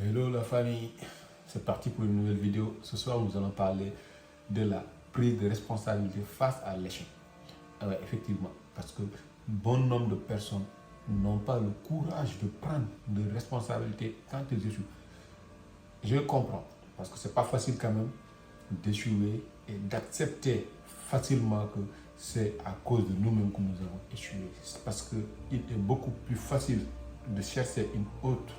Hello la famille, c'est parti pour une nouvelle vidéo. Ce soir, nous allons parler de la prise de responsabilité face à l'échec. Ouais, effectivement, parce que bon nombre de personnes n'ont pas le courage de prendre de responsabilités quand ils échouent. Je comprends, parce que c'est pas facile quand même d'échouer et d'accepter facilement que c'est à cause de nous-mêmes que nous avons échoué. C'est parce qu'il est beaucoup plus facile de chercher une autre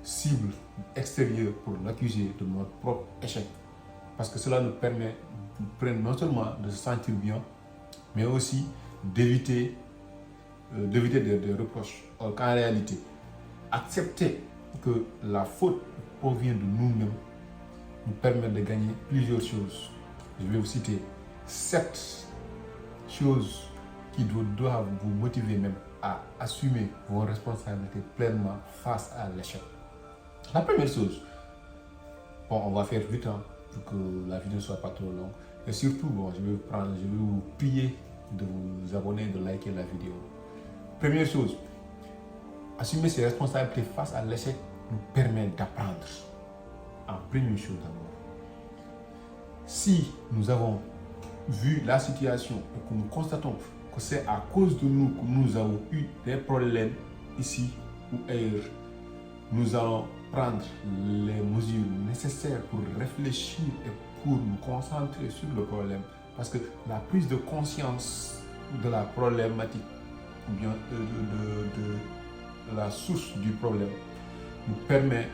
cible extérieure pour l'accuser de notre propre échec. Parce que cela nous permet non seulement de se sentir bien, mais aussi d'éviter des reproches. Or qu'en réalité, accepter que la faute provient de nous-mêmes nous permet de gagner plusieurs choses. Je vais vous citer 7 choses qui doivent vous motiver même à assumer vos responsabilités pleinement face à l'échec. La première chose, bon, on va faire vite hein, pour que la vidéo ne soit pas trop longue. Et surtout, bon, je vais vous prier de vous abonner, de liker la vidéo. Première chose, assumer ses responsabilités face à l'échec nous permet d'apprendre. En première chose d'abord, si nous avons vu la situation et que nous constatons que c'est à cause de nous que nous avons eu des problèmes ici ou ailleurs, nous allons prendre les mesures nécessaires pour réfléchir et pour nous concentrer sur le problème. Parce que la prise de conscience de la problématique ou bien de la source du problème nous permet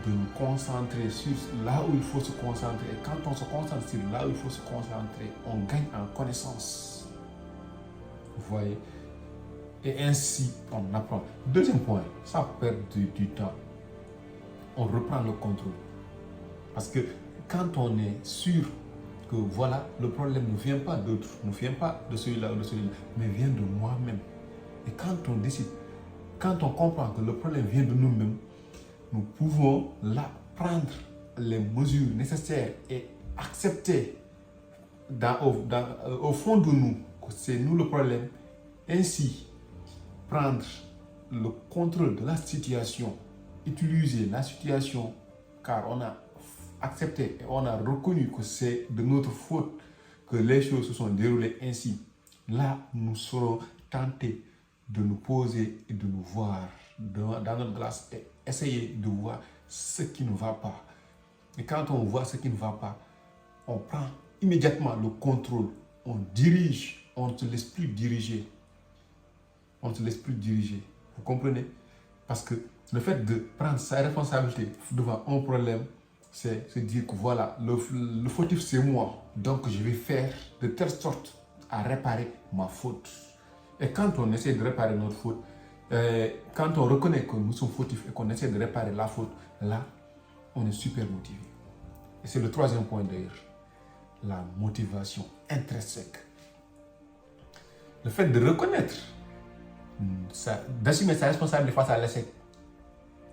de nous concentrer sur là où il faut se concentrer. Et quand on se concentre sur là où il faut se concentrer, on gagne en connaissance. Vous voyez? Et ainsi, on apprend. Deuxième point, sans perdre du temps, on reprend le contrôle. Parce que quand on est sûr que voilà, le problème ne vient pas d'autre, ne vient pas de celui-là ou de celui-là, mais vient de moi-même. Et quand on décide, quand on comprend que le problème vient de nous-mêmes, nous pouvons là prendre les mesures nécessaires et accepter au fond de nous que c'est nous le problème. Ainsi, prendre le contrôle de la situation, utiliser la situation car on a accepté et on a reconnu que c'est de notre faute que les choses se sont déroulées ainsi. Là, nous serons tentés de nous poser et de nous voir dans notre glace et essayer de voir ce qui ne va pas. Et quand on voit ce qui ne va pas, on prend immédiatement le contrôle, on dirige, on ne se laisse plus diriger. On ne se laisse plus diriger. Vous comprenez? Parce que le fait de prendre sa responsabilité devant un problème, c'est se dire que voilà, le fautif c'est moi. Donc je vais faire de telle sorte à réparer ma faute. Et quand on essaie de réparer notre faute, quand on reconnaît que nous sommes fautifs et qu'on essaie de réparer la faute, là, on est super motivé. Et c'est le troisième point d'ailleurs, la motivation intrinsèque. Le fait de reconnaître, d'assumer sa responsabilité face à l'échec,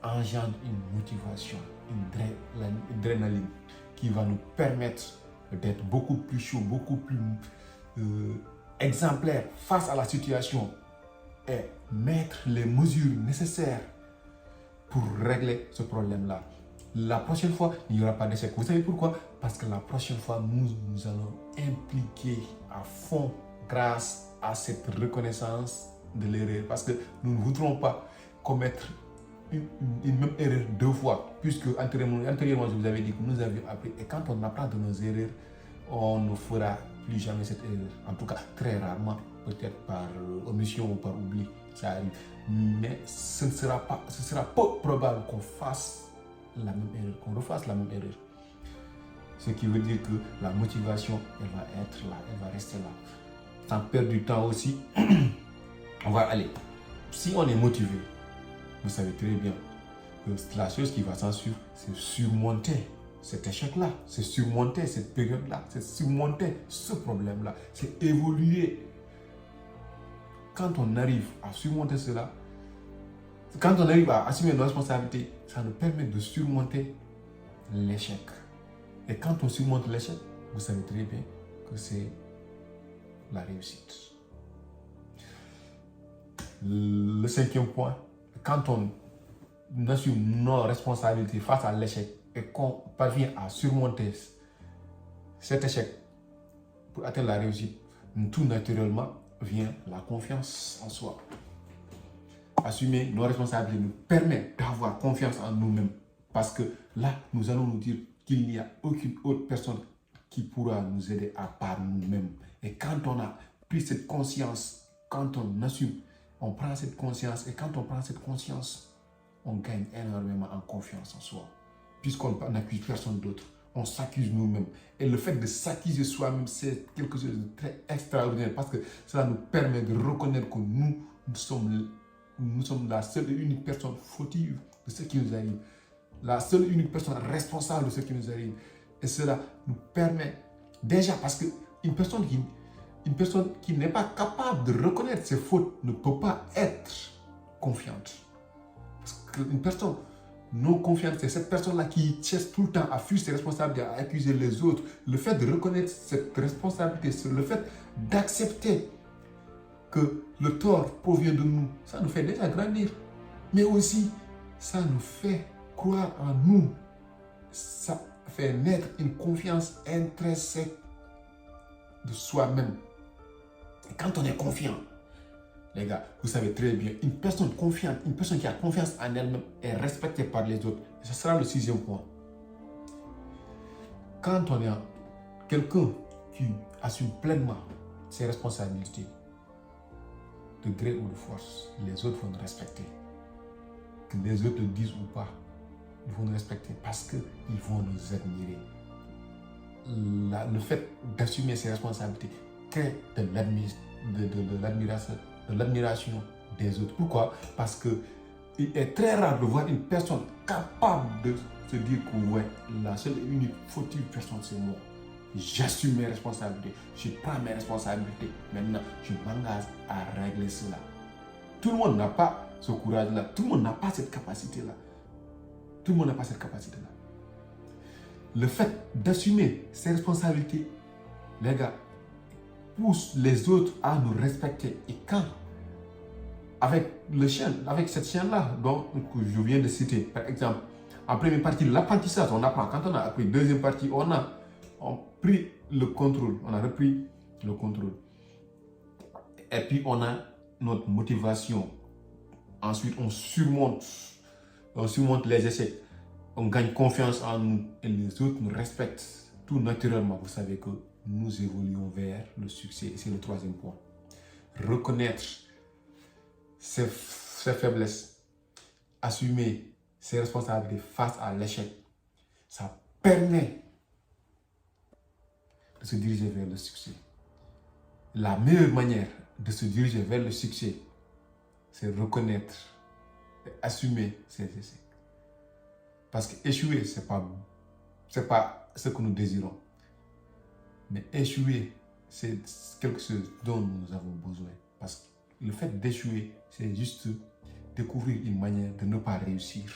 engendre une motivation, une adrénaline qui va nous permettre d'être beaucoup plus chaud, beaucoup plus exemplaire face à la situation et mettre les mesures nécessaires pour régler ce problème-là. La prochaine fois, il n'y aura pas d'échec. Vous savez pourquoi? Parce que la prochaine fois, nous allons impliquer à fond grâce à cette reconnaissance de l'erreur. Parce que nous ne voudrons pas commettre une même erreur 2 fois, puisque antérieurement, je vous avais dit que nous avions appris. Et quand on apprend de nos erreurs, on ne fera plus jamais cette erreur. En tout cas, très rarement, peut-être par omission ou par oubli, ça arrive. Mais ce sera peu probable qu'on fasse la même erreur, qu'on refasse la même erreur. Ce qui veut dire que la motivation, elle va être là, elle va rester là. Sans perdre du temps aussi, on va aller. Si on est motivé, vous savez très bien que la chose qui va s'en suivre, c'est surmonter cet échec-là, c'est surmonter cette période-là, c'est surmonter ce problème-là, c'est évoluer. Quand on arrive à surmonter cela, quand on arrive à assumer nos responsabilités, ça nous permet de surmonter l'échec. Et quand on surmonte l'échec, vous savez très bien que c'est la réussite. Le cinquième point, quand on assume nos responsabilités face à l'échec et qu'on parvient à surmonter cet échec pour atteindre la réussite, tout naturellement vient la confiance en soi. Assumer nos responsabilités nous permet d'avoir confiance en nous-mêmes parce que là, nous allons nous dire qu'il n'y a aucune autre personne qui pourra nous aider à part nous-mêmes. Et quand on a pris cette conscience, quand on assume, on prend cette conscience et quand on prend cette conscience, on gagne énormément en confiance en soi. Puisqu'on n'accuse personne d'autre, on s'accuse nous-mêmes. Et le fait de s'accuser soi-même, c'est quelque chose de très extraordinaire parce que cela nous permet de reconnaître que nous sommes la seule et unique personne fautive de ce qui nous arrive. La seule et unique personne responsable de ce qui nous arrive. Et cela nous permet, déjà parce qu'une personne qui n'est pas capable de reconnaître ses fautes ne peut pas être confiante. Parce qu'une personne non confiante, c'est cette personne-là qui cherche tout le temps à fuir ses responsabilités, à accuser les autres. Le fait de reconnaître cette responsabilité, le fait d'accepter que le tort provient de nous, ça nous fait déjà grandir. Mais aussi, ça nous fait croire en nous. Ça fait naître une confiance intrinsèque de soi-même. Et quand on est confiant, les gars, vous savez très bien, une personne confiante, une personne qui a confiance en elle-même est respectée par les autres. Et ce sera le 6e point. Quand on est quelqu'un qui assume pleinement ses responsabilités, de gré ou de force, les autres vont nous respecter. Que les autres le disent ou pas, ils vont nous respecter parce qu'ils vont nous admirer. Le fait d'assumer ses responsabilités crée de l'admiration des autres. Pourquoi? Parce qu'il est très rare de voir une personne capable de se dire que ouais, la seule et unique fautive personne, c'est moi. J'assume mes responsabilités, je prends mes responsabilités. Maintenant, je m'engage à régler cela. Tout le monde n'a pas ce courage-là. Tout le monde n'a pas cette capacité-là. Tout le monde n'a pas cette capacité-là. Le fait d'assumer ses responsabilités, les gars, pousse les autres à nous respecter. Et quand, avec cette chienne-là, dont je viens de citer, par exemple, en première partie, l'apprentissage, on apprend. Quand on a appris, deuxième partie, on a pris le contrôle. On a repris le contrôle. Et puis, on a notre motivation. Ensuite, on surmonte les échecs. On gagne confiance en nous et les autres nous respectent tout naturellement. Vous savez que nous évoluons vers le succès. Et c'est le 3e point. Reconnaître ses faiblesses, assumer ses responsabilités face à l'échec, ça permet de se diriger vers le succès. La meilleure manière de se diriger vers le succès, c'est reconnaître et assumer ses échecs. Parce qu'échouer, ce n'est pas ce que nous désirons. Mais échouer, c'est quelque chose dont nous avons besoin. Parce que le fait d'échouer, c'est juste découvrir une manière de ne pas réussir.